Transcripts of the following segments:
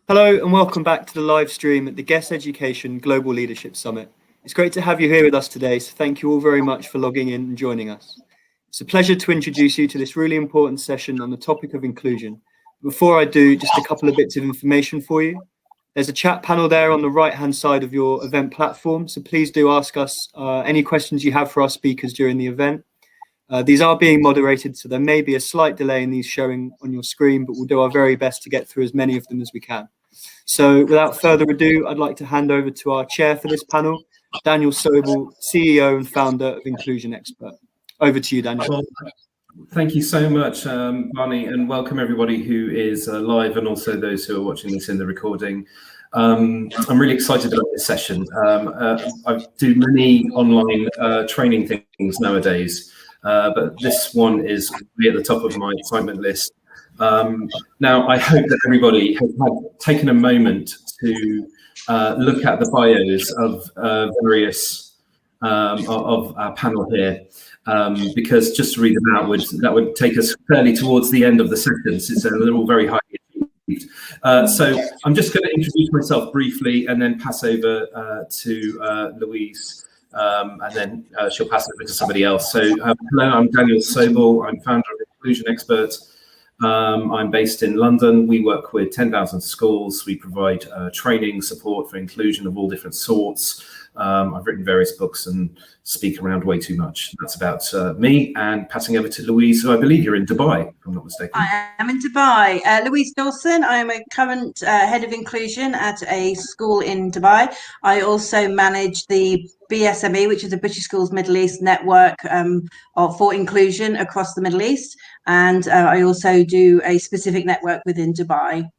Hello and welcome back to the live stream at the Guess Education Global Leadership Summit. It's great to have you here with us today, so thank you all very much for logging in and joining us. It's a pleasure to introduce you to this really important session on the topic of inclusion. Before I do, just a couple of bits of information for you. There's a chat panel there on the right-hand side of your event platform, so please do ask us any questions you have for our speakers during the event. These are being moderated, so there may be a slight delay in these showing on your screen, but we'll do our very best to get through as many of them as we can. So without further ado, I'd like to hand over to our chair for this panel, Daniel Sobel, CEO and founder of Inclusion Expert. Over to you, Daniel. Well, thank you so much, Barney, and welcome everybody who is live and also those who are watching this in the recording. I'm really excited about this session. I do many online training things nowadays, but this one is really at the top of my excitement list. Now, I hope that everybody has taken a moment to look at the bios of various of our panel here, because just to read them out would take us fairly towards the end of the session, since they're all very highly achieved. So I'm just going to introduce myself briefly and then pass over to Louise. And then she'll pass it over to somebody else. So hello, I'm Daniel Sobel. I'm founder of Inclusion Experts. I'm based in London. We work with 10,000 schools. We provide training support for inclusion of all different sorts. I've written various books and speak around way too much. That's about me. And passing over to Louise, who I believe you're in Dubai, if I'm not mistaken. I am in Dubai. Louise Dawson. I'm a current head of inclusion at a school in Dubai. I also manage the BSME, which is the British Schools Middle East network for inclusion across the Middle East. And I also do a specific network within Dubai.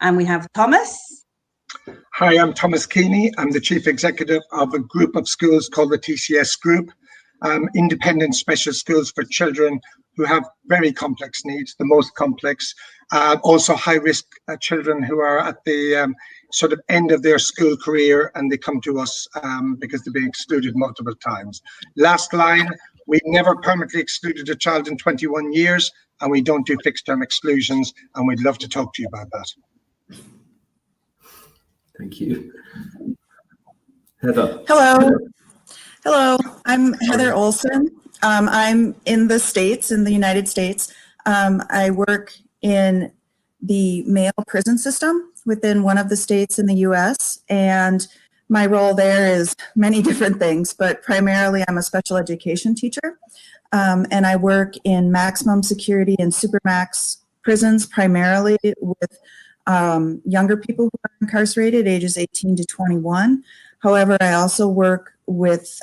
And we have Thomas. Hi, I'm Thomas Keaney. I'm the chief executive of a group of schools called the TCS Group, independent special schools for children who have very complex needs, the most complex, also high-risk children who are at the sort of end of their school career, and they come to us because they've been excluded multiple times. Last line, we never permanently excluded a child in 21 years, and we don't do fixed-term exclusions, and we'd love to talk to you about that. Thank you. Heather. Hello, I'm Heather Olson. I'm in the United States. I work in the male prison system within one of the states in the US, and my role there is many different things, but primarily I'm a special education teacher, and I work in maximum security and supermax prisons, primarily with younger people who are incarcerated, ages 18 to 21. However, I also work with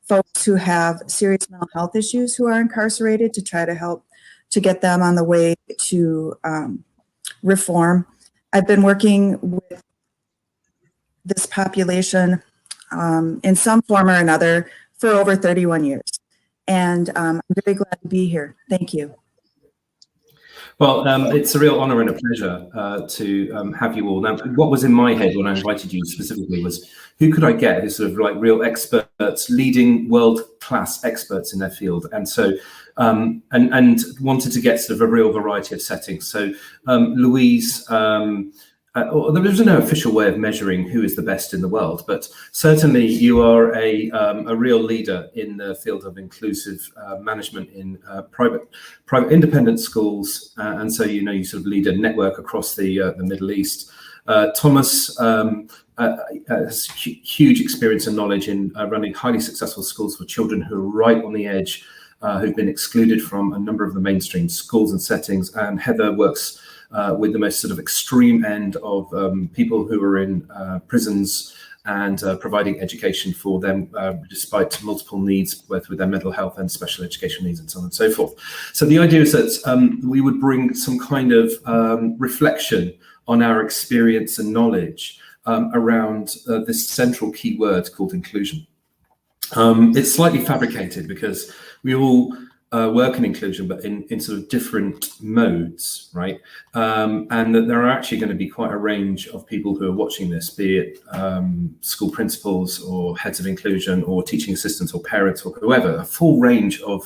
folks who have serious mental health issues who are incarcerated to try to help to get them on the way to reform. I've been working with this population in some form or another for over 31 years. And I'm very glad to be here. Thank you. Well, it's a real honor and a pleasure to have you all. Now, what was in my head when I invited you specifically was, who could I get who's sort of like real experts, leading world-class experts in their field? And so, and wanted to get sort of a real variety of settings. So, Louise, there is no official way of measuring who is the best in the world, but certainly you are a real leader in the field of inclusive management in private independent schools, and so you sort of lead a network across the Middle East. Thomas has huge experience and knowledge in running highly successful schools for children who are right on the edge, who've been excluded from a number of the mainstream schools and settings, and Heather works with the most sort of extreme end of people who are in prisons and providing education for them despite multiple needs, both with their mental health and special education needs and so on and so forth. So the idea is that we would bring some kind of reflection on our experience and knowledge around this central key word called inclusion. It's slightly fabricated because we all work in inclusion, but in sort of different modes, right? And that there are actually going to be quite a range of people who are watching this, be it school principals or heads of inclusion or teaching assistants or parents or whoever, a full range of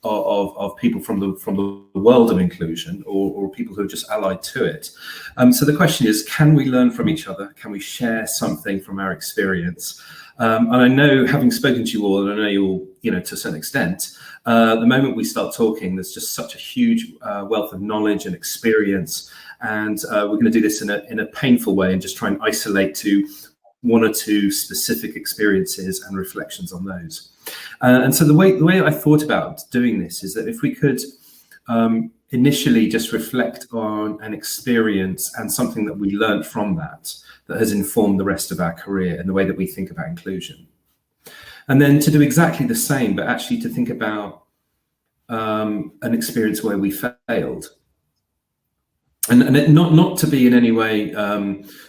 of people from the world of inclusion, or people who are just allied to it. So the question is, can we learn from each other? Can we share something from our experience? And I know, having spoken to you all, and I know you all, to a certain extent, the moment we start talking, there's just such a huge wealth of knowledge and experience. And we're going to do this in a painful way and just try and isolate to one or two specific experiences and reflections on those. And so the way I thought about doing this is that if we could initially just reflect on an experience and something that we learned from that has informed the rest of our career and the way that we think about inclusion. And then to do exactly the same, but actually to think about an experience where we failed. And it, not to be in any way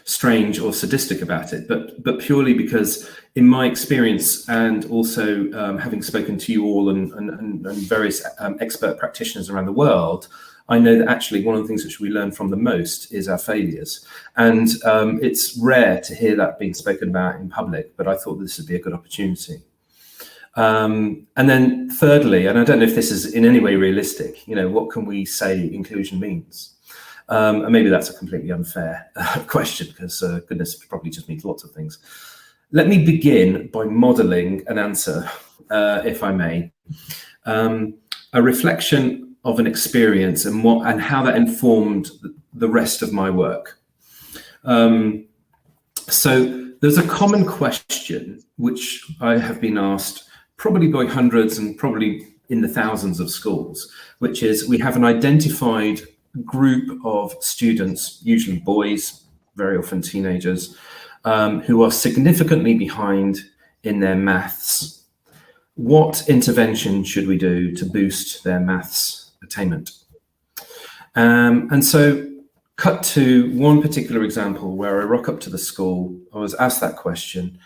strange or sadistic about it, but purely because in my experience, and also having spoken to you all and various expert practitioners around the world, I know that actually one of the things which we learn from the most is our failures. And it's rare to hear that being spoken about in public, but I thought this would be a good opportunity. And then thirdly, and I don't know if this is in any way realistic, what can we say inclusion means? And maybe that's a completely unfair question, because goodness probably just means lots of things. Let me begin by modeling an answer, if I may. A reflection of an experience and how that informed the rest of my work. So there's a common question which I have been asked probably by hundreds and probably in the thousands of schools, which is, we have an identified group of students, usually boys, very often teenagers, who are significantly behind in their maths. What intervention should we do to boost their maths attainment? And so cut to one particular example where I rock up to the school. I was asked that question,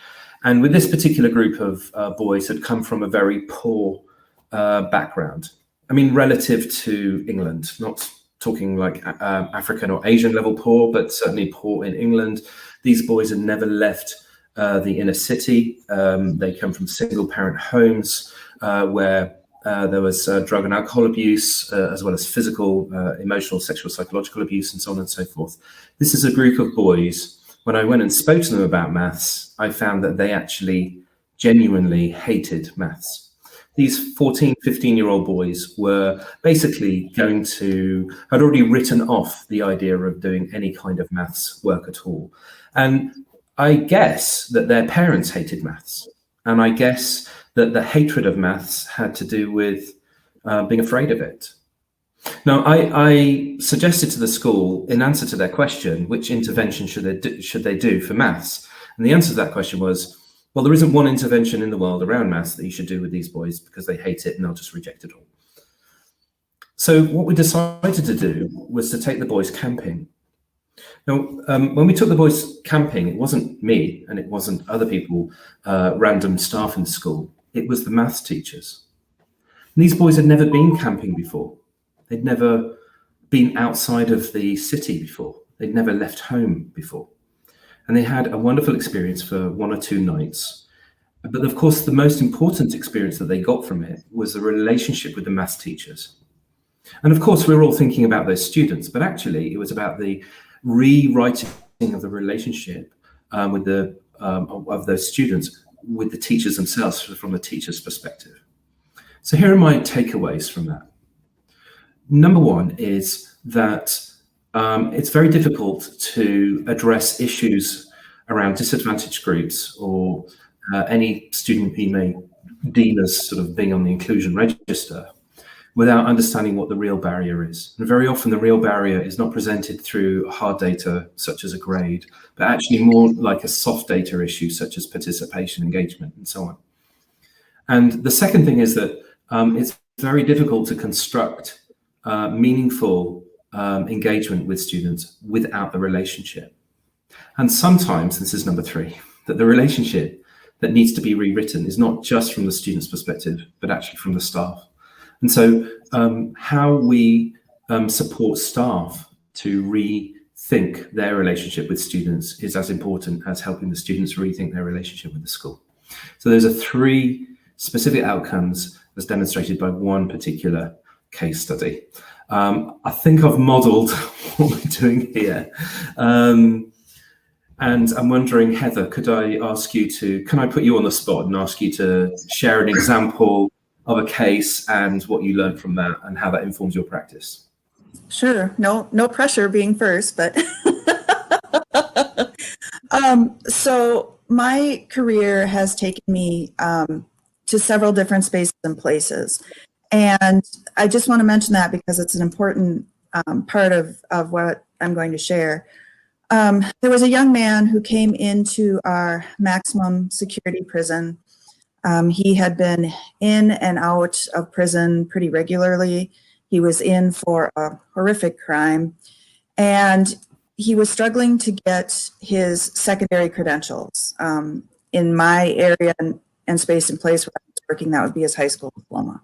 and with this particular group of boys had come from a very poor background. I mean, relative to England, not talking like African or Asian level poor, but certainly poor in England. These boys had never left the inner city. They come from single parent homes where there was drug and alcohol abuse, as well as physical, emotional, sexual, psychological abuse, and so on and so forth. This is a group of boys. When I went and spoke to them about maths, I found that they actually genuinely hated maths. These 14, 15-year-old boys were basically had already written off the idea of doing any kind of maths work at all. And I guess that their parents hated maths. And I guess that the hatred of maths had to do with being afraid of it. Now, I suggested to the school, in answer to their question, which intervention should they do for maths? And the answer to that question was, well, there isn't one intervention in the world around maths that you should do with these boys because they hate it and they'll just reject it all. So what we decided to do was to take the boys camping. Now, when we took the boys camping, it wasn't me and it wasn't other people, random staff in the school. It was the maths teachers. And these boys had never been camping before. They'd never been outside of the city before. They'd never left home before. And they had a wonderful experience for 1 or 2 nights. But of course, the most important experience that they got from it was the relationship with the maths teachers. And of course, we were all thinking about those students, but actually it was about the rewriting of the relationship of those students with the teachers themselves, from the teacher's perspective. So here are my takeaways from that. Number one is that it's very difficult to address issues around disadvantaged groups or any student you may deem as sort of being on the inclusion register without understanding what the real barrier is. And very often the real barrier is not presented through hard data such as a grade, but actually more like a soft data issue such as participation, engagement, and so on. And the second thing is that it's very difficult to construct meaningful engagement with students without the relationship. And sometimes, this is number 3, that the relationship that needs to be rewritten is not just from the student's perspective, but actually from the staff. And so how we support staff to rethink their relationship with students is as important as helping the students rethink their relationship with the school. So those are 3 specific outcomes as demonstrated by one particular case study. I think I've modelled what we're doing here. And I'm wondering, Heather, could I ask you can I put you on the spot and ask you to share an example of a case and what you learned from that and how that informs your practice? Sure. No pressure being first, but so my career has taken me to several different spaces and places. And I just want to mention that because it's an important part of what I'm going to share. There was a young man who came into our maximum security prison. He had been in and out of prison pretty regularly. He was in for a horrific crime, and he was struggling to get his secondary credentials. In my area and space and place where I was working, that would be his high school diploma.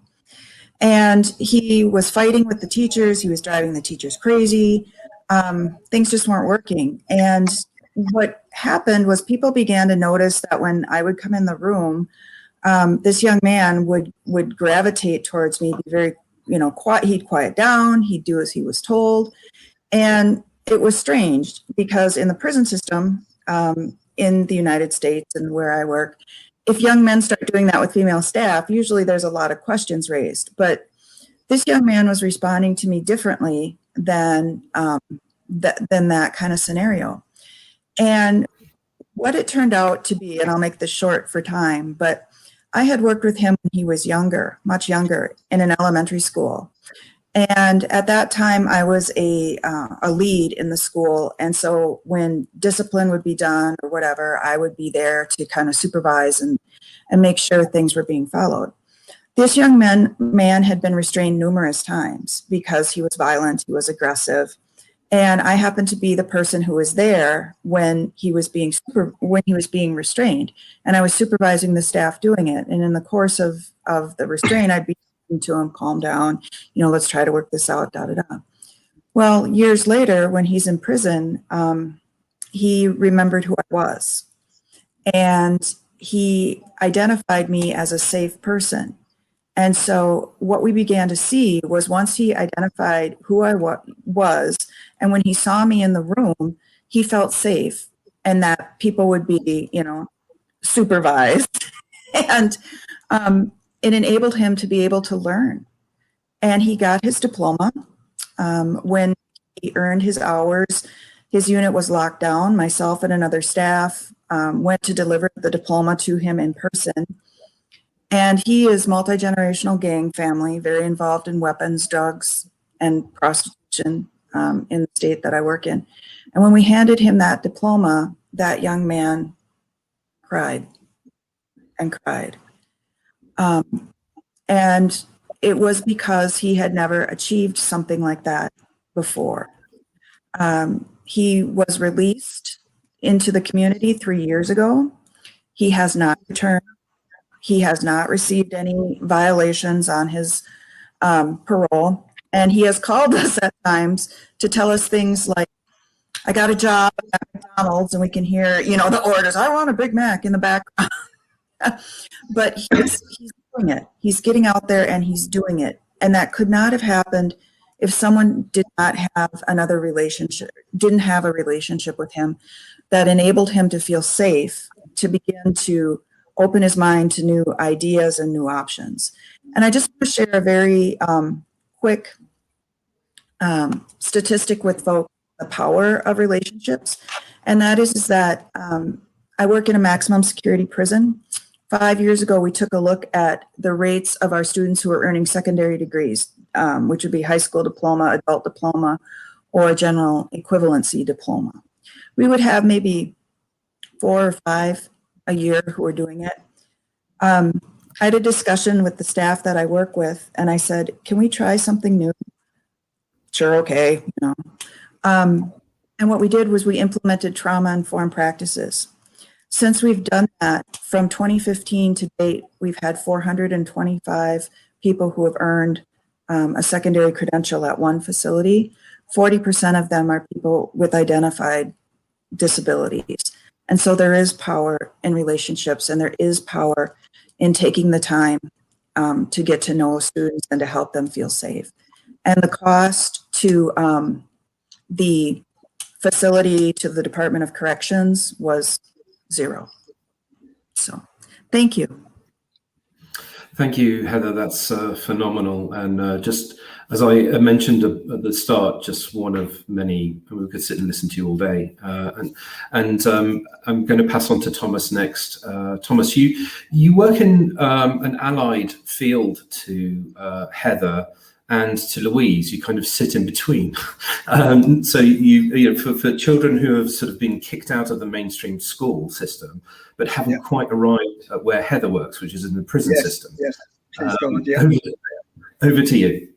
And he was fighting with the teachers. He was driving the teachers crazy. Things just weren't working. And what happened was people began to notice that when I would come in the room, this young man would gravitate towards me, be very, quiet. He'd quiet down. He'd do as he was told. And it was strange because in the prison system in the United States and where I work, if young men start doing that with female staff, usually there's a lot of questions raised. But this young man was responding to me differently than that kind of scenario. And what it turned out to be, and I'll make this short for time, but I had worked with him when he was younger, much younger, in an elementary school. And at that time, I was a lead in the school. And so when discipline would be done or whatever, I would be there to kind of supervise and make sure things were being followed. This young man had been restrained numerous times because he was violent, he was aggressive. And I happened to be the person who was there when he was being restrained. And I was supervising the staff doing it. And in the course of the restraint, I'd be to him, calm down, let's try to work this out, da-da-da. Well, years later, when he's in prison, he remembered who I was. And he identified me as a safe person. And so what we began to see was once he identified who I was, and when he saw me in the room, he felt safe and that people would be, supervised. And it enabled him to be able to learn. And he got his diploma. When he earned his hours, his unit was locked down. Myself and another staff went to deliver the diploma to him in person. And he is multi-generational gang family, very involved in weapons, drugs, and prostitution in the state that I work in. And when we handed him that diploma, that young man cried and cried. And it was because he had never achieved something like that before. He was released into the community 3 years ago. He has not returned. He has not received any violations on his parole. And he has called us at times to tell us things like, I got a job at McDonald's, and we can hear, the orders, I want a Big Mac in the background. But he's doing it. He's getting out there and he's doing it. And that could not have happened if someone did not have another relationship, didn't have a relationship with him that enabled him to feel safe, to begin to open his mind to new ideas and new options. And I just want to share a very quick statistic with folks, the power of relationships. And that is that I work in a maximum security prison. 5 years ago, we took a look at the rates of our students who are earning secondary degrees, which would be high school diploma, adult diploma, or a general equivalency diploma. We would have maybe 4 or 5 a year who are doing it. I had a discussion with the staff that I work with, and I said, can we try something new? Sure, okay. And what we did was we implemented trauma-informed practices. Since we've done that, from 2015 to date, we've had 425 people who have earned a secondary credential at one facility. 40% of them are people with identified disabilities. And so there is power in relationships, and there is power in taking the time to get to know students and to help them feel safe. And the cost to the facility, to the Department of Corrections, was zero. So thank you. Thank you, Heather. That's phenomenal. And just as I mentioned at the start, just one of many, we could sit and listen to you all day. And I'm going to pass on to Thomas next. Thomas, you work in an allied field to Heather and to Louise. You kind of sit in between. So you know, for children who have sort of been kicked out of the mainstream school system, but haven't quite arrived at where Heather works, which is in the prison system. Yes. Please go on, over to you.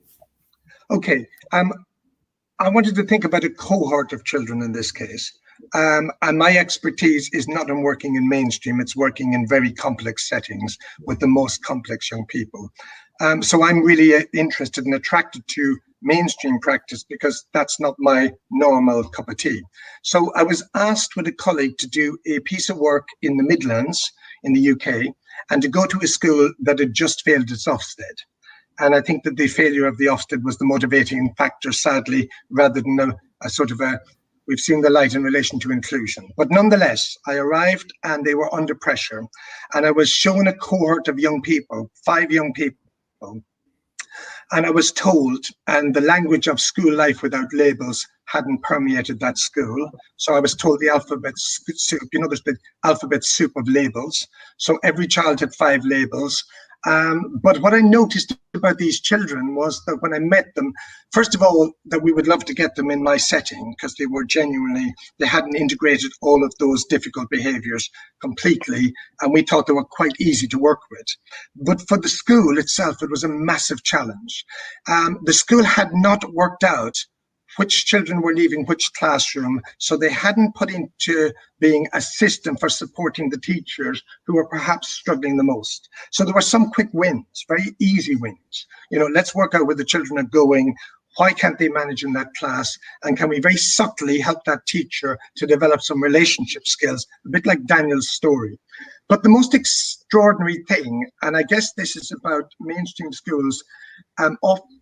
Okay. I wanted to think about a cohort of children in this case. And my expertise is not in working in mainstream, it's working in very complex settings with the most complex young people. So I'm really interested and attracted to mainstream practice because that's not my normal cup of tea. So I was asked with a colleague to do a piece of work in the Midlands in the UK and to go to a school that had just failed its Ofsted. And I think that the failure of the Ofsted was the motivating factor, sadly, rather than a sort of we've seen the light in relation to inclusion. But nonetheless, I arrived and they were under pressure. And I was shown a cohort of young people, 5 young people. And I was told, and the language of school life without labels hadn't permeated that school. So I was told the alphabet soup, you know, there's the alphabet soup of labels. So every child had 5 labels. But what I noticed about these children was that when I met them, first of all, that we would love to get them in my setting because they were genuinely, they hadn't integrated all of those difficult behaviors completely. And we thought they were quite easy to work with. But for the school itself, it was a massive challenge. The school had not worked out which children were leaving which classroom, so they hadn't put into being a system for supporting the teachers who were perhaps struggling the most. So there were some quick wins, very easy wins. You know, let's work out where the children are going. Why can't they manage in that class? And can we very subtly help that teacher to develop some relationship skills, a bit like Daniel's story. But the most extraordinary thing, and I guess this is about mainstream schools,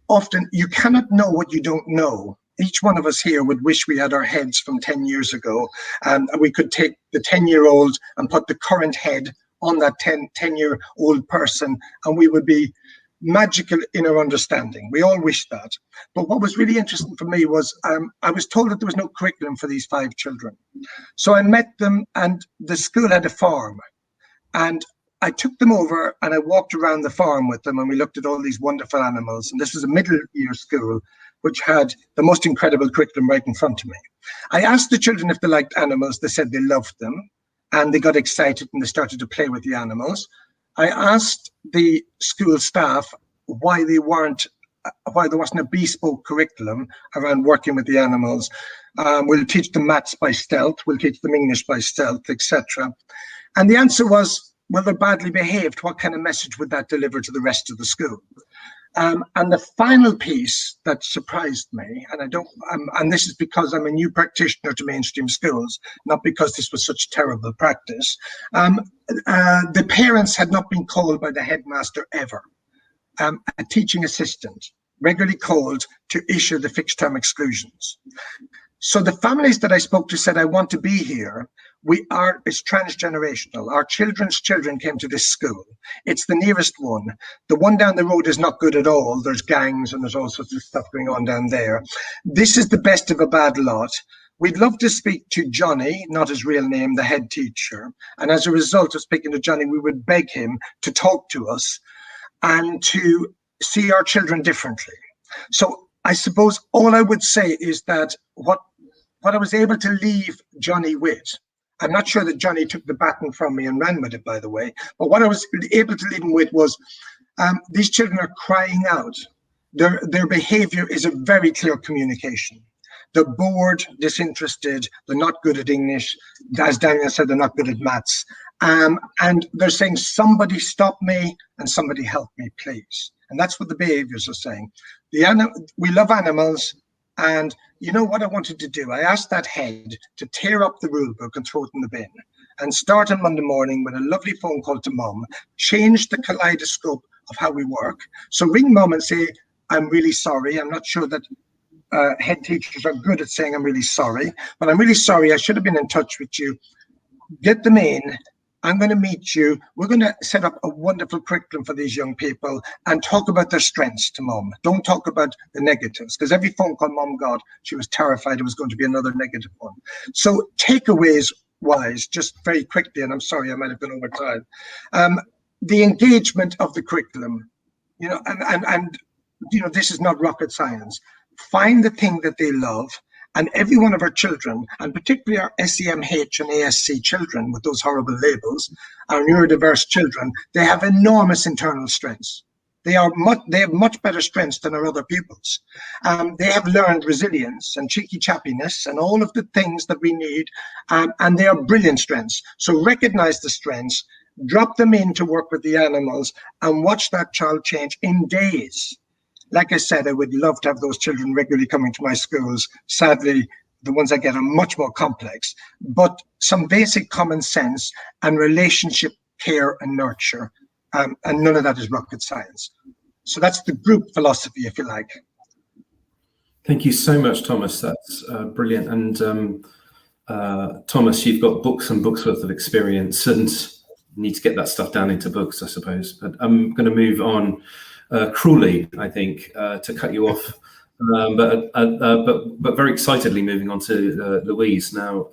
often you cannot know what you don't know. Each one of us here would wish we had our heads from 10 years ago, and we could take the 10-year-old and put the current head on that 10-year-old person, and we would be magical in our understanding. We all wish that. But what was really interesting for me was I was told that there was no curriculum for these 5 children. So I met them, and the school had a farm, and I took them over and I walked around the farm with them, and we looked at all these wonderful animals. And this was a middle year school, which had the most incredible curriculum right in front of me. I asked the children if they liked animals. They said they loved them, and they got excited and they started to play with the animals. I asked the school staff why there wasn't a bespoke curriculum around working with the animals. We'll teach them maths by stealth, we'll teach them English by stealth, etc. And the answer was, well, they're badly behaved. What kind of message would that deliver to the rest of the school? And the final piece that surprised me, and this is because I'm a new practitioner to mainstream schools, not because this was such terrible practice. The parents had not been called by the headmaster ever. A teaching assistant regularly called to issue the fixed term exclusions. So the families that I spoke to said, I want to be here. It's transgenerational. Our children's children came to this school. It's the nearest one. The one down the road is not good at all. There's gangs and there's all sorts of stuff going on down there. This is the best of a bad lot. We'd love to speak to Johnny, not his real name, the head teacher. And as a result of speaking to Johnny, we would beg him to talk to us and to see our children differently. So I suppose all I would say is that what I was able to leave Johnny with, I'm not sure that Johnny took the baton from me and ran with it, by the way, but what I was able to leave him with was these children are crying out. Their behavior is a very clear communication. They're bored, disinterested, they're not good at English. As Daniel said, they're not good at maths. And they're saying, somebody stop me and somebody help me, please. And that's what the behaviors are saying. We love animals. And you know what I wanted to do? I asked that head to tear up the rule book and throw it in the bin and start on Monday morning with a lovely phone call to mum, change the kaleidoscope of how we work. So ring mum and say, I'm really sorry. I'm not sure that head teachers are good at saying, I'm really sorry, but I'm really sorry. I should have been in touch with you. Get them in. I'm going to meet you. We're going to set up a wonderful curriculum for these young people and talk about their strengths to mum. Don't talk about the negatives, because every phone call mum got, she was terrified it was going to be another negative one. So takeaways wise, just very quickly, and I'm sorry, I might have gone over time. The engagement of the curriculum, you know, and you know, this is not rocket science. Find the thing that they love. And every one of our children, and particularly our SEMH and ASC children with those horrible labels, our neurodiverse children, they have enormous internal strengths. They have much better strengths than our other pupils. They have learned resilience and cheeky chappiness and all of the things that we need, and they are brilliant strengths. So recognize the strengths, drop them in to work with the animals, and watch that child change in days. Like I said, I would love to have those children regularly coming to my schools. Sadly, the ones I get are much more complex, but some basic common sense and relationship care and nurture. And none of that is rocket science. So that's the group philosophy, if you like. Thank you so much, Thomas. That's brilliant. And Thomas, you've got books and books worth of experience and need to get that stuff down into books, I suppose. But I'm going to move on. Cruelly, I think, to cut you off, but very excitedly moving on to Louise. Now,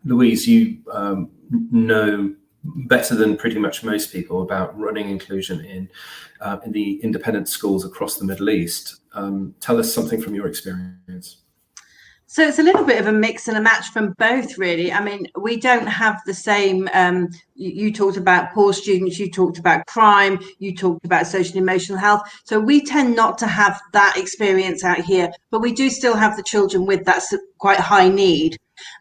Louise, you know better than pretty much most people about running inclusion in the independent schools across the Middle East. Tell us something from your experience. So it's a little bit of a mix and a match from both, really. I mean, we don't have the same, you talked about poor students, you talked about crime, you talked about social and emotional health. So we tend not to have that experience out here, but we do still have the children with that quite high need.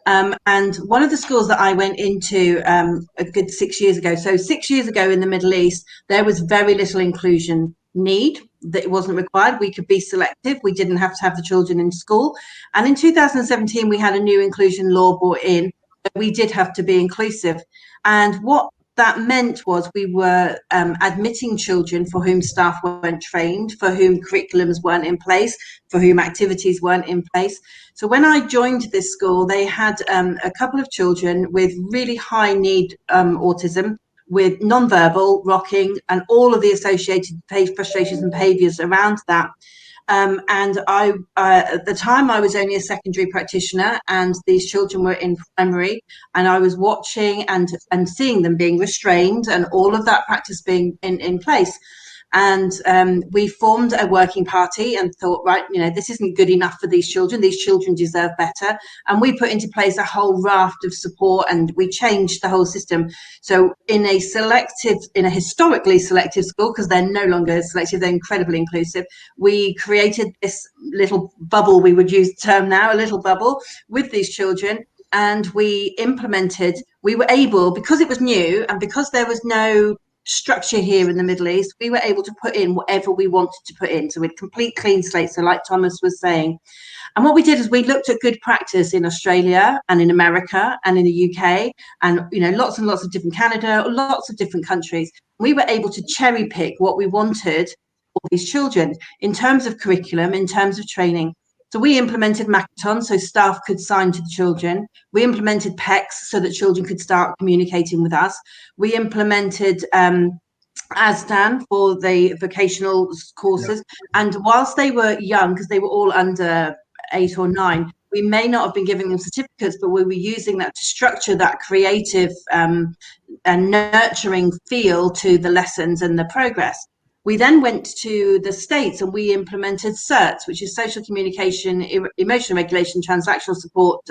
And one of the schools that I went into a good 6 years ago, so 6 years ago in the Middle East, there was very little inclusion need, that it wasn't required. We could be selective. We didn't have to have the children in school. And in 2017, we had a new inclusion law brought in. We did have to be inclusive. And what that meant was we were admitting children for whom staff weren't trained, for whom curriculums weren't in place, for whom activities weren't in place. So when I joined this school, they had a couple of children with really high need autism, with non-verbal, rocking, and all of the associated frustrations and behaviours around that. And I, at the time, I was only a secondary practitioner, and these children were in primary, and I was watching and seeing them being restrained, and all of that practice being in place. And we formed a working party and thought, right, you know, this isn't good enough for these children. These children deserve better. And we put into place a whole raft of support, and we changed the whole system. So in a historically selective school, because they're no longer selective, they're incredibly inclusive, we created this little bubble, we would use the term now, a little bubble with these children. And we were able, because it was new and because there was no structure here in the Middle East, we were able to put in whatever we wanted to put in. So with complete clean slate, so like Thomas was saying. And what we did is we looked at good practice in Australia and in America and in the UK and, you know, lots and lots of different Canada, lots of different countries. We were able to cherry pick what we wanted for these children in terms of curriculum, in terms of training. So we implemented Makaton so staff could sign to the children. We implemented PECs so that children could start communicating with us. We implemented ASDAN for the vocational courses. Yeah. And whilst they were young, because they were all under 8 or 9, we may not have been giving them certificates, but we were using that to structure that creative and nurturing feel to the lessons and the progress. We then went to the States and we implemented CERTS, which is social communication, emotional regulation, transactional support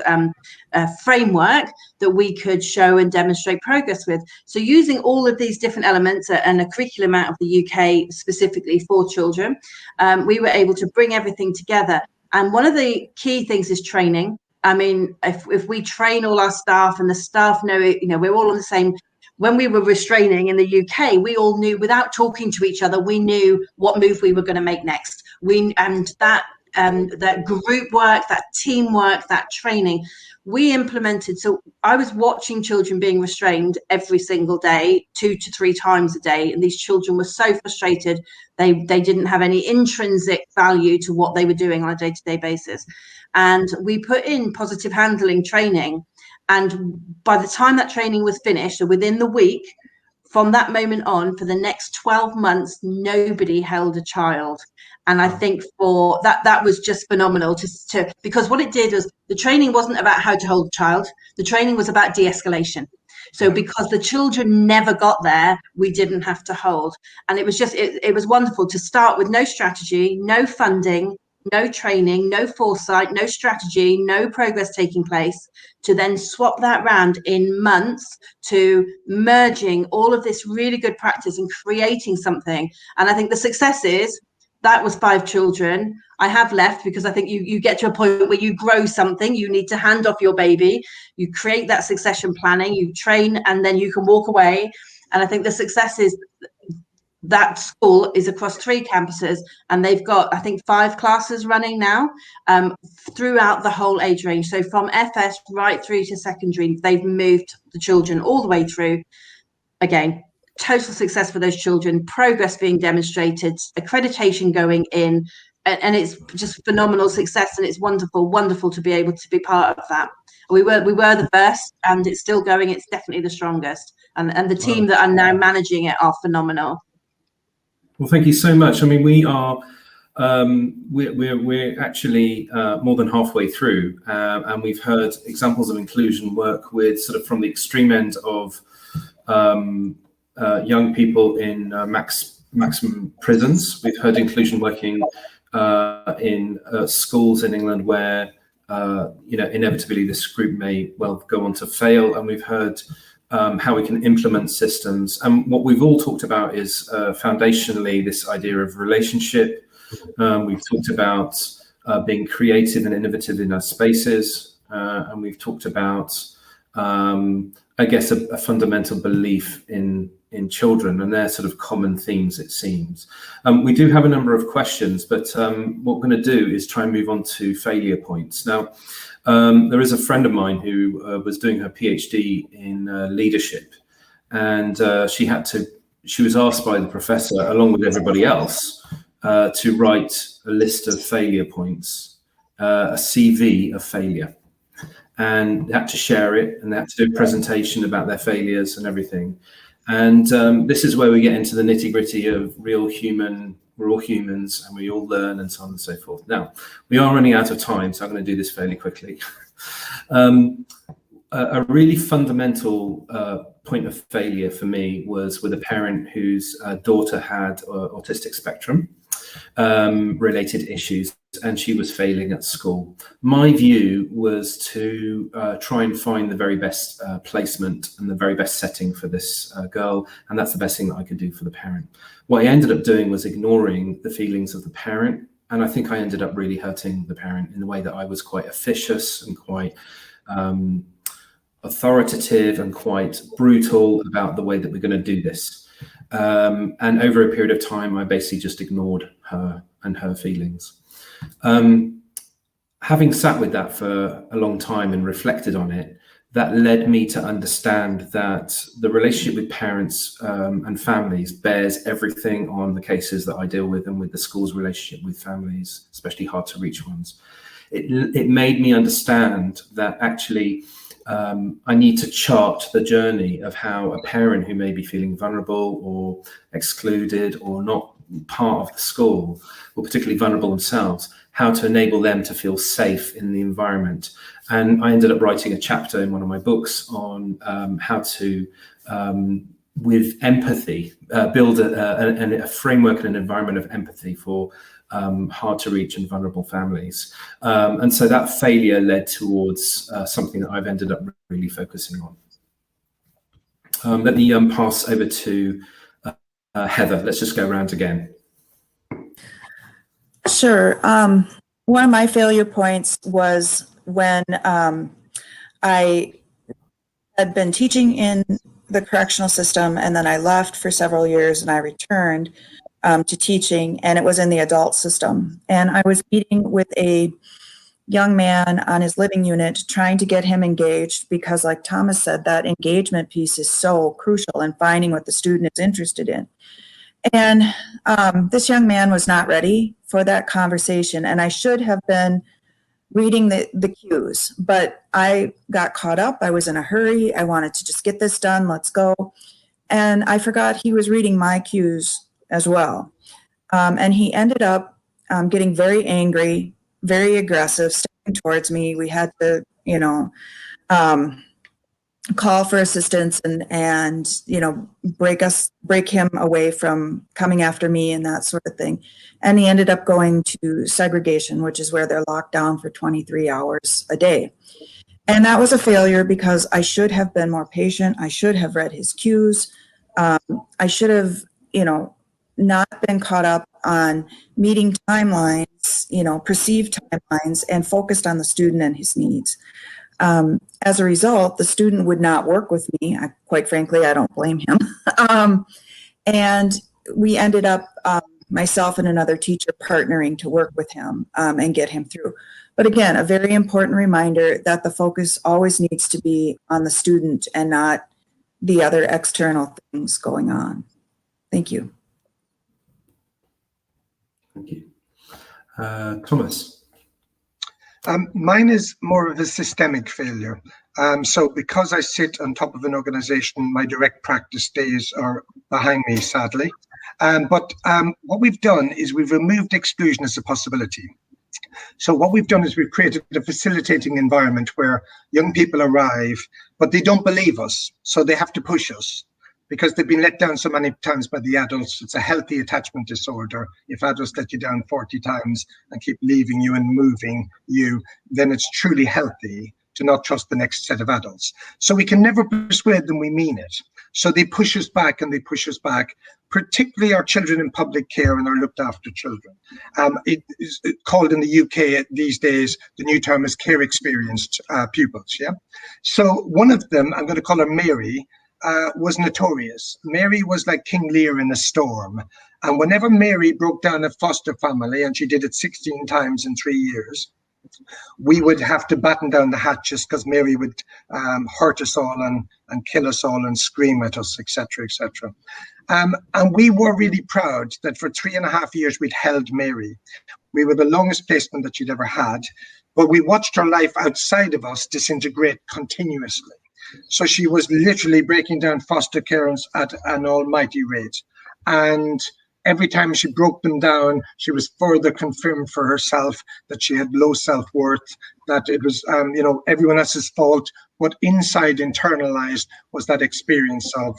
framework that we could show and demonstrate progress with. So using all of these different elements and a curriculum out of the UK specifically for children, we were able to bring everything together. And one of the key things is training. I mean, if we train all our staff and the staff know it, you know, we're all on the same. When we were restraining in the UK, we all knew, without talking to each other, we knew what move we were going to make next. And that that group work, that teamwork, that training. We implemented, so I was watching children being restrained every single day, 2 to 3 times a day, and these children were so frustrated. They didn't have any intrinsic value to what they were doing on a day-to-day basis. And we put in positive handling training, and by the time that training was finished, so within the week, from that moment on, for the next 12 months, nobody held a child. And I think for that was just phenomenal to because what it did was, the training wasn't about how to hold a child. The training was about de-escalation. So because the children never got there, we didn't have to hold. And it was just, it was wonderful to start with no strategy, no funding, no training, no foresight, no strategy, no progress taking place, to then swap that round in months to merging all of this really good practice and creating something. And I think the success is, that was 5 children. I have left because I think you get to a point where you grow something, you need to hand off your baby, you create that succession planning, you train, and then you can walk away. And I think the success is that school is across 3 campuses, and they've got, I think, 5 classes running now throughout the whole age range. So from FS right through to secondary, they've moved the children all the way through. Again, total success for those children, progress being demonstrated, accreditation going in, and it's just phenomenal success. And it's wonderful to be able to be part of that. We were the first, and it's still going. It's definitely the strongest, and the team that are now managing it are phenomenal. Well, thank you so much. I mean, we are we're actually more than halfway through, and we've heard examples of inclusion work with sort of from the extreme end of young people in maximum prisons. We've heard inclusion working in schools in England where inevitably this group may well go on to fail, and we've heard how we can implement systems. And what we've all talked about is foundationally this idea of relationship. We've talked about being creative and innovative in our spaces, and we've talked about I guess a fundamental belief in children, and they're sort of common themes, it seems. We do have a number of questions, but what we're going to do is try and move on to failure points. Now, there is a friend of mine who was doing her PhD in leadership, and she was asked by the professor, along with everybody else, to write a list of failure points, a CV of failure. And they had to share it, and they had to do a presentation about their failures and everything. And this is where we get into the nitty-gritty of we're all humans and we all learn, and so on and so forth. Now, we are running out of time, so I'm going to do this fairly quickly. A really fundamental point of failure for me was with a parent whose daughter had autistic spectrum related issues, and she was failing at school. My view was to try and find the very best placement and the very best setting for this girl, and that's the best thing that I could do for the parent. What I ended up doing was ignoring the feelings of the parent, and I think I ended up really hurting the parent in the way that I was quite officious and quite authoritative and quite brutal about the way that we're going to do this. And over a period of time, I basically just ignored her and her feelings. Having sat with that for a long time and reflected on it, that led me to understand that the relationship with parents and families bears everything on the cases that I deal with, and with the school's relationship with families, especially hard to reach ones. It made me understand that actually I need to chart the journey of how a parent who may be feeling vulnerable or excluded or not part of the school, or particularly vulnerable themselves, how to enable them to feel safe in the environment. And I ended up writing a chapter in one of my books on how to, with empathy, build a framework and an environment of empathy for hard to reach and vulnerable families. And so that failure led towards something that I've ended up really focusing on. Let me pass over to Heather. Let's just go around again. Sure. One of my failure points was when I had been teaching in the correctional system, and then I left for several years and I returned. to teaching, and it was in the adult system. And I was meeting with a young man on his living unit, trying to get him engaged, because like Thomas said, that engagement piece is so crucial in finding what the student is interested in. And this young man was not ready for that conversation, and I should have been reading the cues, but I got caught up. I was in a hurry. I wanted to just get this done. Let's go. And I forgot he was reading my cues as well. And he ended up getting very angry, very aggressive, stepping towards me. We had to, call for assistance and break him away from coming after me and that sort of thing. And he ended up going to segregation, which is where they're locked down for 23 hours a day. And that was a failure, because I should have been more patient. I should have read his cues. I should have, not been caught up on meeting timelines, perceived timelines, and focused on the student and his needs. As a result, the student would not work with me. Quite frankly, I don't blame him. And we ended up, myself and another teacher, partnering to work with him and get him through. But again, a very important reminder that the focus always needs to be on the student and not the other external things going on. Thank you. Thank you. Thomas? Mine is more of a systemic failure. So because I sit on top of an organization, my direct practice days are behind me, sadly. But what we've done is we've removed exclusion as a possibility. So what we've done is we've created a facilitating environment where young people arrive, but they don't believe us. So they have to push us, because they've been let down so many times by the adults. It's a healthy attachment disorder. If adults let you down 40 times and keep leaving you and moving you, then it's truly healthy to not trust the next set of adults. So we can never persuade them we mean it. So they push us back and they push us back, particularly our children in public care and our looked after children. It is called in the UK these days, the new term is care experienced pupils. Yeah. So one of them, I'm going to call her Mary, was notorious. Mary was like King Lear in a storm. And whenever Mary broke down a foster family, and she did it 16 times in 3 years, we would have to batten down the hatches, because Mary would hurt us all and kill us all and scream at us, etc., etc. And we were really proud that for 3.5 years we'd held Mary. We were the longest placement that she'd ever had, but we watched her life outside of us disintegrate continuously. So she was literally breaking down foster carers at an almighty rate. And every time she broke them down, she was further confirmed for herself that she had low self-worth, that it was, everyone else's fault. What inside internalized was that experience of,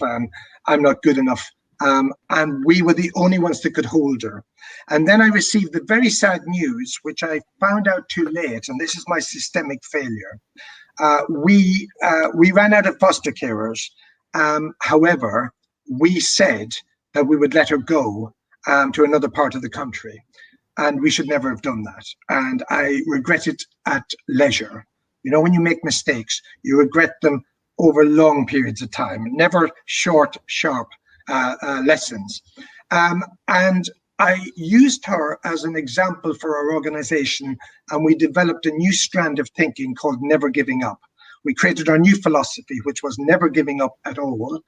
I'm not good enough. And we were the only ones that could hold her. And then I received the very sad news, which I found out too late, and this is my systemic failure. We ran out of foster carers. However, we said that we would let her go to another part of the country, and we should never have done that. And I regret it at leisure. When you make mistakes, you regret them over long periods of time, never short, sharp lessons. And I used her as an example for our organization, and we developed a new strand of thinking called never giving up. We created our new philosophy, which was never giving up at all,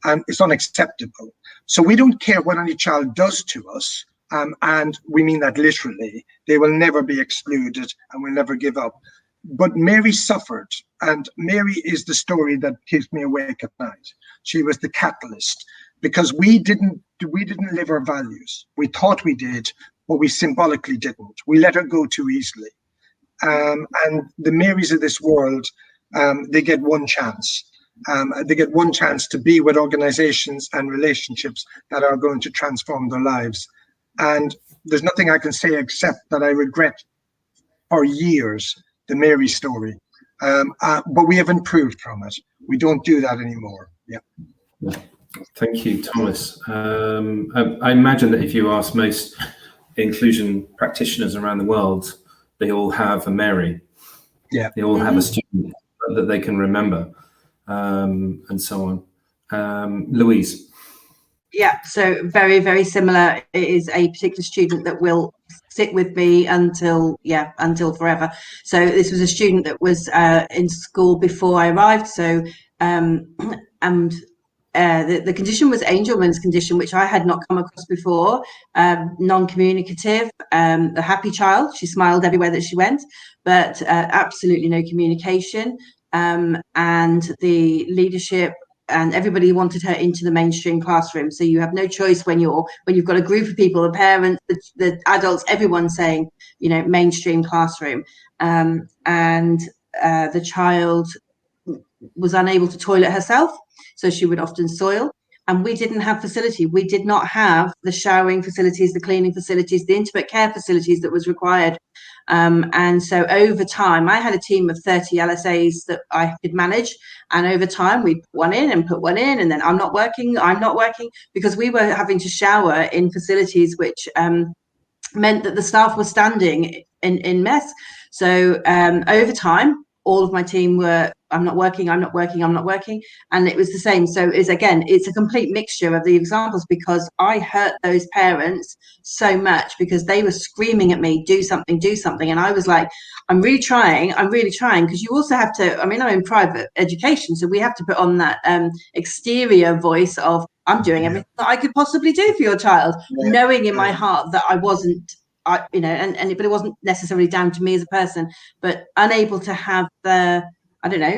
and it's unacceptable. So we don't care what any child does to us, and we mean that literally. They will never be excluded, and we'll never give up. But Mary suffered, and Mary is the story that keeps me awake at night. She was the catalyst, because we didn't live our values. We thought we did, but we symbolically didn't. We let her go too easily. And the Marys of this world, they get one chance. They get one chance to be with organizations and relationships that are going to transform their lives. And there's nothing I can say except that I regret for years the Mary story. But we have improved from it. We don't do that anymore. Yeah. Thank you, Thomas. I imagine that if you ask most inclusion practitioners around the world, they all have a Mary. Yeah. They all have a student that they can remember, and so on. Louise. Yeah, so very, very similar. It is a particular student that will sit with me until forever. So this was a student that was in school before I arrived. So and the condition was Angelman's condition, which I had not come across before. Non-communicative, a happy child. She smiled everywhere that she went, but absolutely no communication. And the leadership and everybody wanted her into the mainstream classroom. So you have no choice when you've got a group of people, the parents, the adults, everyone saying, mainstream classroom. And the child was unable to toilet herself, so she would often soil. And we didn't have facility. We did not have the showering facilities, the cleaning facilities, the intimate care facilities that was required. And so over time, I had a team of 30 LSAs that I could manage. And over time, we'd put one in, and then I'm not working, because we were having to shower in facilities which meant that the staff were standing in mess. So over time, all of my team were, I'm not working. And it was the same. So it's a complete mixture of the examples, because I hurt those parents so much because they were screaming at me, do something. And I was like, I'm really trying, because you also have to, I'm in private education, so we have to put on that exterior voice of, I'm doing everything that I could possibly do for your child, knowing in my heart that I wasn't, but it wasn't necessarily down to me as a person, but unable to have the,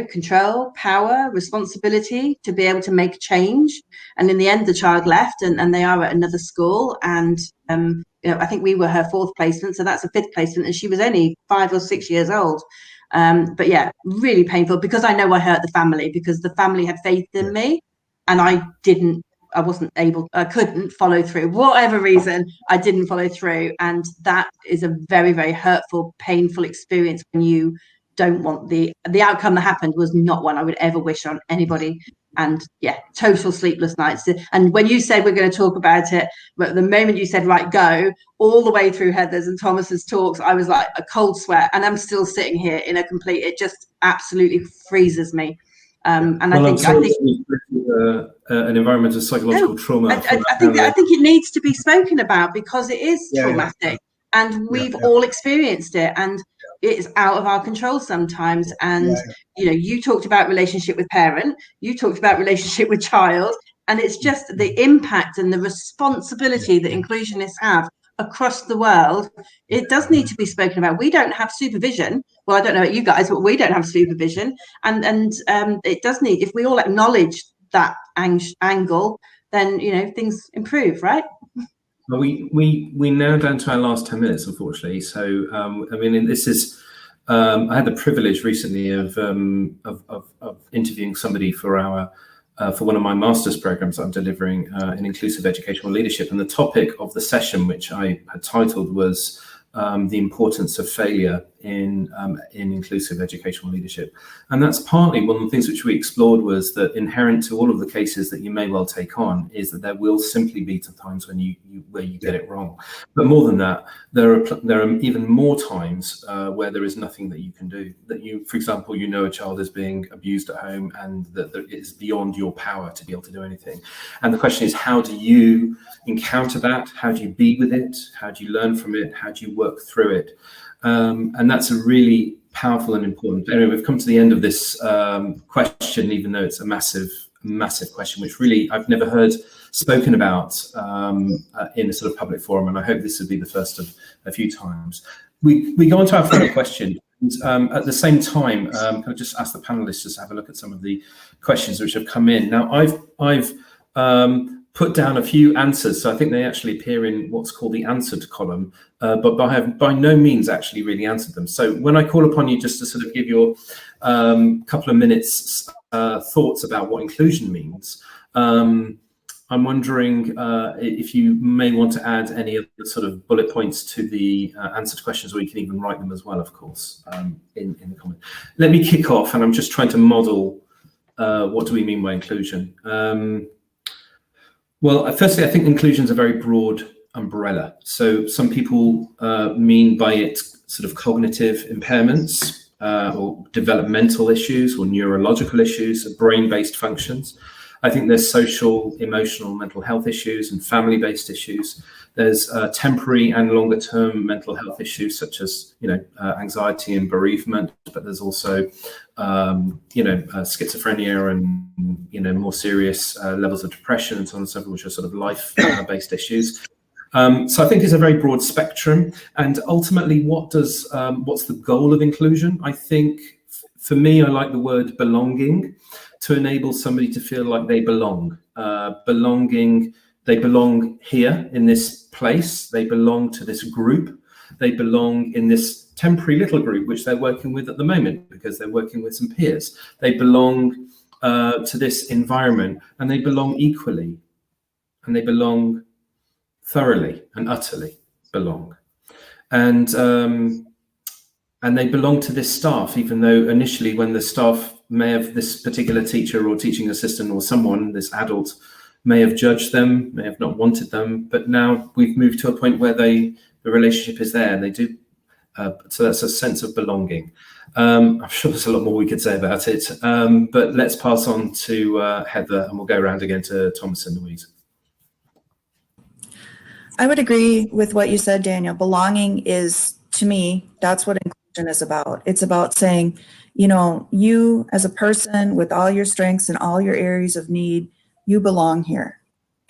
control, power, responsibility to be able to make change. And in the end, the child left, and they are at another school. And I think we were her fourth placement, so that's a fifth placement, and she was only 5 or 6 years old. But yeah, really painful, because I know I hurt the family, because the family had faith in me, and I couldn't follow through. Whatever reason, I didn't follow through. And that is a very, very hurtful, painful experience when you don't want the outcome that happened was not one I would ever wish on anybody. And yeah, total sleepless nights. And when you said we're going to talk about it, but the moment you said, right, go, all the way through Heather's and Thomas's talks, I was like a cold sweat, and I'm still sitting here in it just absolutely freezes me. And I think an environment of psychological trauma. I think it needs to be spoken about, because it is traumatic, and we've all experienced it, and it's out of our control sometimes. And you talked about relationship with parent, you talked about relationship with child, and it's just the impact and the responsibility that inclusionists have across the world. It does need to be spoken about. We don't have supervision. Well, I don't know about you guys, but we don't have supervision, and it does need, if we all acknowledge that angle, then things improve, right? Well, we now down to our last 10 minutes, unfortunately. So this is I had the privilege recently of interviewing somebody for one of my master's programs that I'm delivering in inclusive educational leadership, and the topic of the session, which I had titled, was the importance of failure in inclusive educational leadership. And that's partly one of the things which we explored, was that inherent to all of the cases that you may well take on is that there will simply be times when you get it wrong. But more than that, there are even more times where there is nothing that you can do. That you, for example, a child is being abused at home, and that it is beyond your power to be able to do anything. And the question is, how do you encounter that? How do you be with it? How do you learn from it? How do you work through it? And that's a really powerful and important. Anyway, we've come to the end of this question, even though it's a massive question, which really I've never heard spoken about in a sort of public forum, and I hope this would be the first of a few times. We go on to our final question. And, at the same time, can I just ask the panelists just to have a look at some of the questions which have come in? Now, I've put down a few answers, so I think they actually appear in what's called the answered column, but I have by no means actually really answered them. So when I call upon you just to sort of give your couple of minutes thoughts about what inclusion means, I'm wondering if you may want to add any of the sort of bullet points to the answered questions, or you can even write them as well, of course, in the comment. Let me kick off, and I'm just trying to model what do we mean by inclusion. Well, firstly, I think inclusion is a very broad umbrella. So some people mean by it sort of cognitive impairments or developmental issues or neurological issues, brain-based functions. I think there's social, emotional, mental health issues and family-based issues. There's temporary and longer-term mental health issues such as, anxiety and bereavement, but there's also, schizophrenia and, more serious levels of depression and so on and so forth, which are sort of life-based issues. So I think it's a very broad spectrum. And ultimately, what's the goal of inclusion? I think, for me, I like the word belonging, to enable somebody to feel like they belong. Belonging, they belong here in this place, they belong to this group, they belong in this temporary little group which they're working with at the moment because they're working with some peers. They belong to this environment, and they belong equally, and they belong thoroughly and utterly belong. And they belong to this staff, even though initially when the staff may have, this particular teacher or teaching assistant or someone, this adult, may have judged them, may have not wanted them, but now we've moved to a point where the relationship is there and they do. So that's a sense of belonging. I'm sure there's a lot more we could say about it, but let's pass on to Heather, and we'll go around again to Thomas and Louise. I would agree with what you said, Daniel. Belonging is, to me, that's what inclusion is about. It's about saying, you as a person with all your strengths and all your areas of need, you belong here.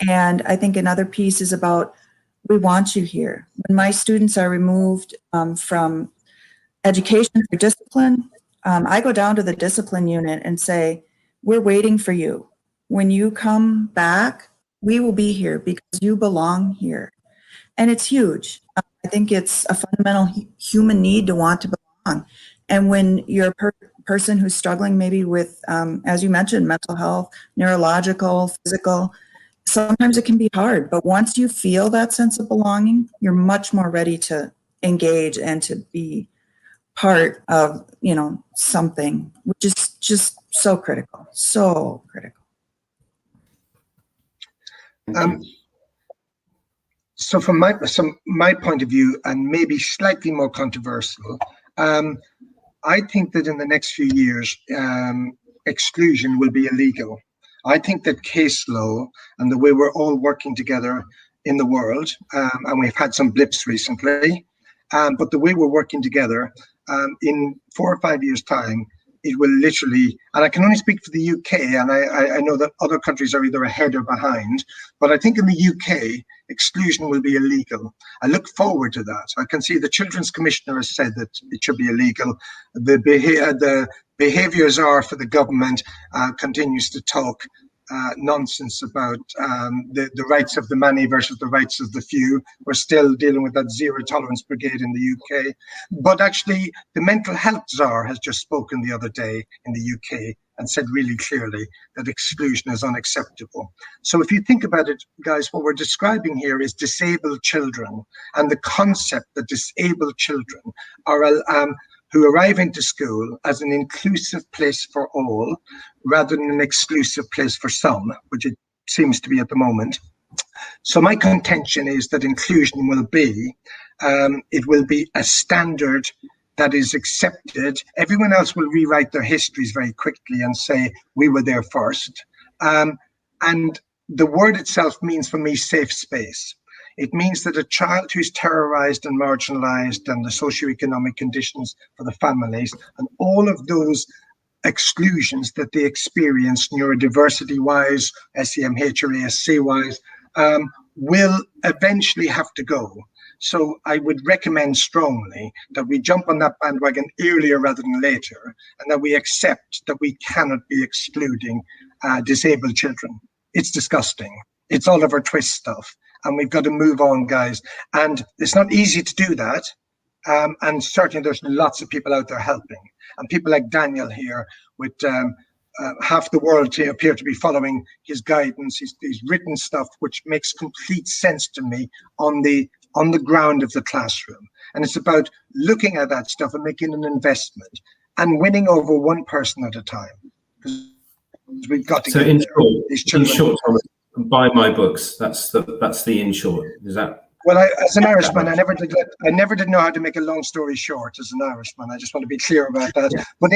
And I think another piece is about, we want you here. When my students are removed from education for discipline, I go down to the discipline unit and say, we're waiting for you. When you come back, we will be here because you belong here. And it's huge. I think it's a fundamental human need to want to belong. And when you're a person who's struggling maybe with, as you mentioned, mental health, neurological, physical, sometimes it can be hard. But once you feel that sense of belonging, you're much more ready to engage and to be part of, something, which is just so critical, so critical. So from my point of view, and maybe slightly more controversial, I think that in the next few years, exclusion will be illegal. I think that case law and the way we're all working together in the world, and we've had some blips recently, but the way we're working together, in 4 or 5 years' time, it will literally, and I can only speak for the UK, and I know that other countries are either ahead or behind, but I think in the UK, exclusion will be illegal. I look forward to that. I can see the Children's Commissioner has said that it should be illegal. The behaviours are for the government continues to talk nonsense about the rights of the many versus the rights of the few. We're still dealing with that zero tolerance brigade in the UK. But actually, the mental health czar has just spoken the other day in the UK and said really clearly that exclusion is unacceptable. So if you think about it, guys, what we're describing here is disabled children, and the concept that disabled children are who arrive into school as an inclusive place for all, rather than an exclusive place for some, which it seems to be at the moment. So my contention is that inclusion will be, it will be a standard that is accepted. Everyone else will rewrite their histories very quickly and say, we were there first. And the word itself means for me, safe space. It means that a child who's terrorized and marginalized, and the socioeconomic conditions for the families and all of those exclusions that they experience neurodiversity-wise, SEMH or ASC-wise, will eventually have to go. So I would recommend strongly that we jump on that bandwagon earlier rather than later, and that we accept that we cannot be excluding disabled children. It's disgusting. It's Oliver Twist stuff. And we've got to move on, guys. And it's not easy to do that. And certainly there's lots of people out there helping. And people like Daniel here with half the world appear to be following his guidance. He's written stuff which makes complete sense to me on the ground of the classroom. And it's about looking at that stuff and making an investment and winning over one person at a time. Because we've got to get in short, Thomas, buy my books. That's the in short. Is that? Well, as an Irishman, I never did know how to make a long story short. As an Irishman, I just want to be clear about that. Yeah. But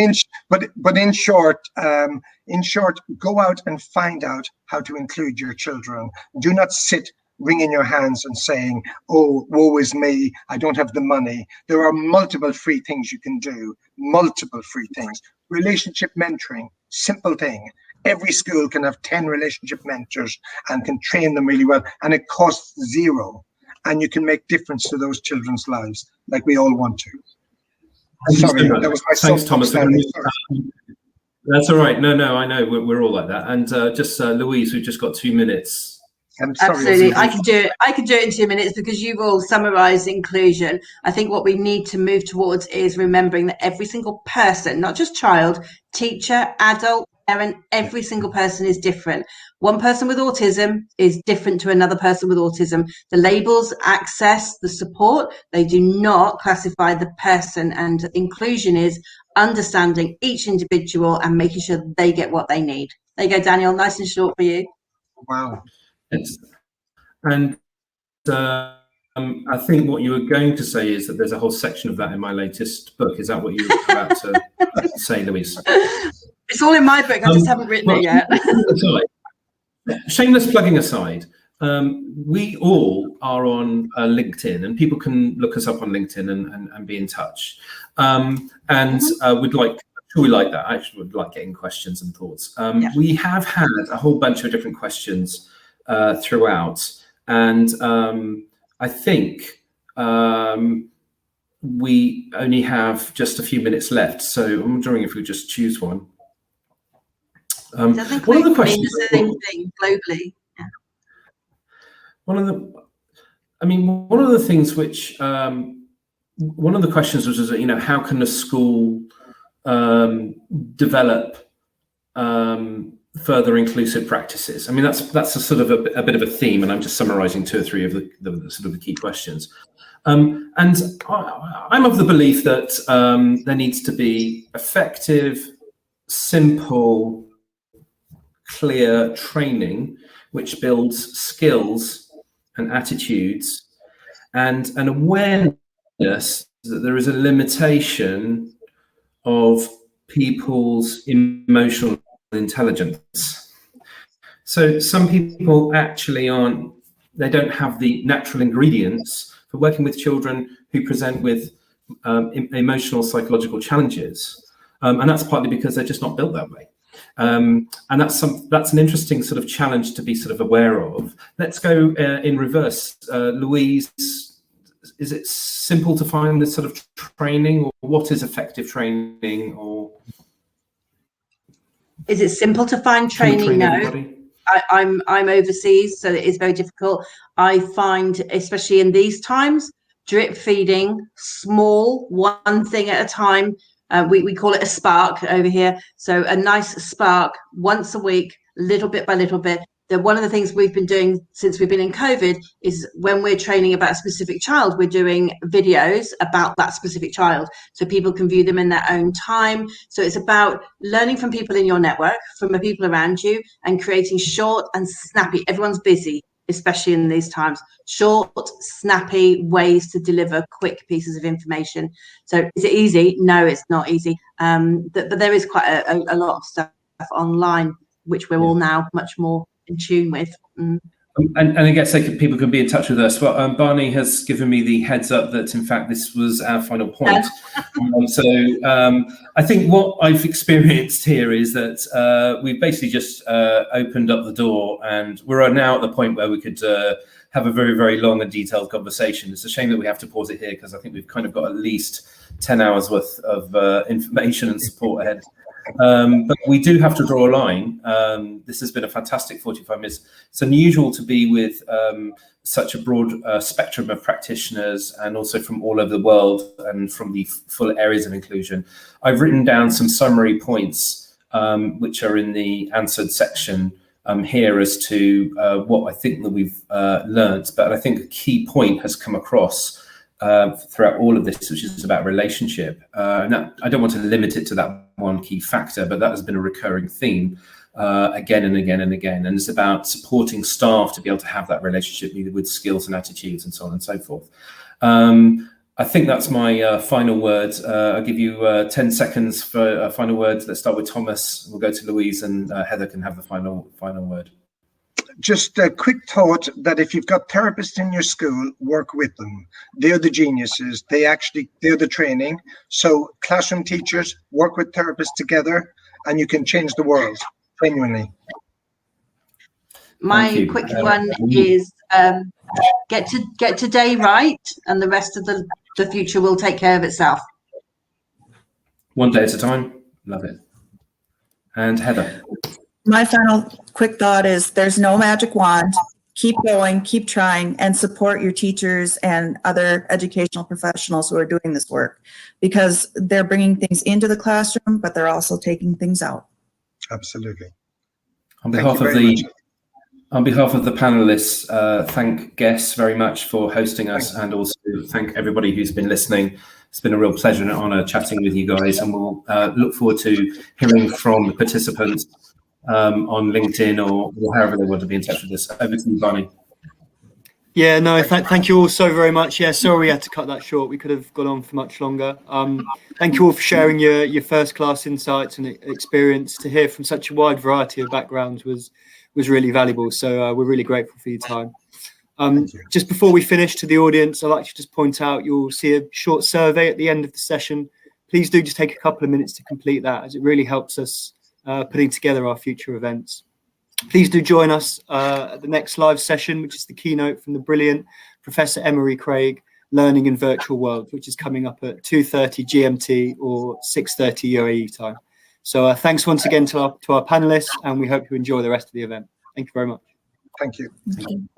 But in short, go out and find out how to include your children. Do not sit wringing your hands and saying, "Oh, woe is me, I don't have the money." There are multiple free things you can do, multiple free things. Relationship mentoring, simple thing. Every school can have 10 relationship mentors and can train them really well, and it costs zero. And you can make difference to those children's lives like we all want to. Sorry, that was my Thanks, Thomas. Sorry. That's all right. No, I know we're all like that. And just Louise, we've just got 2 minutes. I'm sorry, absolutely, I can do it in 2 minutes because you've all summarised inclusion. I think what we need to move towards is remembering that every single person, not just child, teacher, adult, parent, every single person is different. One person with autism is different to another person with autism. The labels, access, the support, they do not classify the person, and inclusion is understanding each individual and making sure they get what they need. There you go, Daniel, nice and short for you. Wow. Yes. And I think what you were going to say is that there's a whole section of that in my latest book. Is that what you were about to say, Louise? It's all in my book. I just haven't written it yet. Shameless plugging aside, we all are on LinkedIn, and people can look us up on LinkedIn and be in touch. We'd like. We like that. I actually would like getting questions and thoughts. We have had a whole bunch of different questions throughout, and I think we only have just a few minutes left, so I'm wondering if we just choose one. Doesn't one of the questions mean the same thing globally? Yeah. One of the things which one of the questions was, how can a school develop further inclusive practices? I mean, that's a sort of a bit of a theme, and I'm just summarising 2 or 3 of the sort of the key questions. And I'm of the belief that there needs to be effective, simple, clear training which builds skills and attitudes, and an awareness that there is a limitation of people's emotional intelligence. So some people actually they don't have the natural ingredients for working with children who present with emotional psychological challenges, and that's partly because they're just not built that way. And that's an interesting sort of challenge to be sort of aware of. Let's go in reverse. Louise, is it simple to find this sort of training, or what is effective training? Or is it simple to find training? No. I'm overseas, so it is very difficult. I find, especially in these times, drip feeding, small, one thing at a time. We call it a spark over here. So a nice spark once a week, little bit by little bit. One of the things we've been doing since we've been in COVID is when we're training about a specific child, we're doing videos about that specific child so people can view them in their own time. So it's about learning from people in your network, from the people around you, and creating short and snappy. Everyone's busy, especially in these times. Short, snappy ways to deliver quick pieces of information. So is it easy? No, it's not easy. But there is quite a lot of stuff online, which we're all now much more in tune with. And I guess people can be in touch with us. Well, Barney has given me the heads up that in fact this was our final point. I think what I've experienced here is that we've basically just opened up the door, and we're now at the point where we could have a very, very long and detailed conversation. It's a shame that we have to pause it here, because I think we've kind of got at least 10 hours worth of information and support ahead. But we do have to draw a line. This has been a fantastic 45 minutes. It's unusual to be with such a broad spectrum of practitioners, and also from all over the world and from the full areas of inclusion. I've written down some summary points which are in the answered section here as to what I think that we've learned. But I think a key point has come across throughout all of this, which is about relationship. And that, I don't want to limit it to that one key factor, but that has been a recurring theme again and again and again. And it's about supporting staff to be able to have that relationship, either with skills and attitudes and so on and so forth. I think that's my final word. I'll give you 10 seconds for a final word. Let's start with Thomas. We'll go to Louise, and Heather can have the final word. Just a quick thought that if you've got therapists in your school, work with them. They're the geniuses. They're the training. So classroom teachers, work with therapists together, and you can change the world, genuinely. My quick one is get today right, and the rest of the future will take care of itself. One day at a time. Love it. And Heather. My final quick thought is there's no magic wand. Keep going, keep trying, and support your teachers and other educational professionals who are doing this work, because they're bringing things into the classroom, but they're also taking things out. Absolutely. On behalf of the panelists, thank Guess very much for hosting us, and also thank everybody who's been listening. It's been a real pleasure and an honor chatting with you guys, and we'll look forward to hearing from the participants on LinkedIn or however they want to be in touch with us. Over to you, Barney. Yeah, no, thank you all so very much. Yeah, sorry we had to cut that short. We could have gone on for much longer. Thank you all for sharing your first class insights and experience. To hear from such a wide variety of backgrounds was really valuable. So we're really grateful for your time. Just before we finish, to the audience, I'd like to just point out you'll see a short survey at the end of the session. Please do just take a couple of minutes to complete that, as it really helps us putting together our future events. Please do join us at the next live session, which is the keynote from the brilliant Professor Emery Craig, Learning in Virtual Worlds, which is coming up at 2:30 GMT or 6:30 UAE time. So thanks once again to our panelists, and we hope you enjoy the rest of the event. Thank you very much. Thank you. Thank you.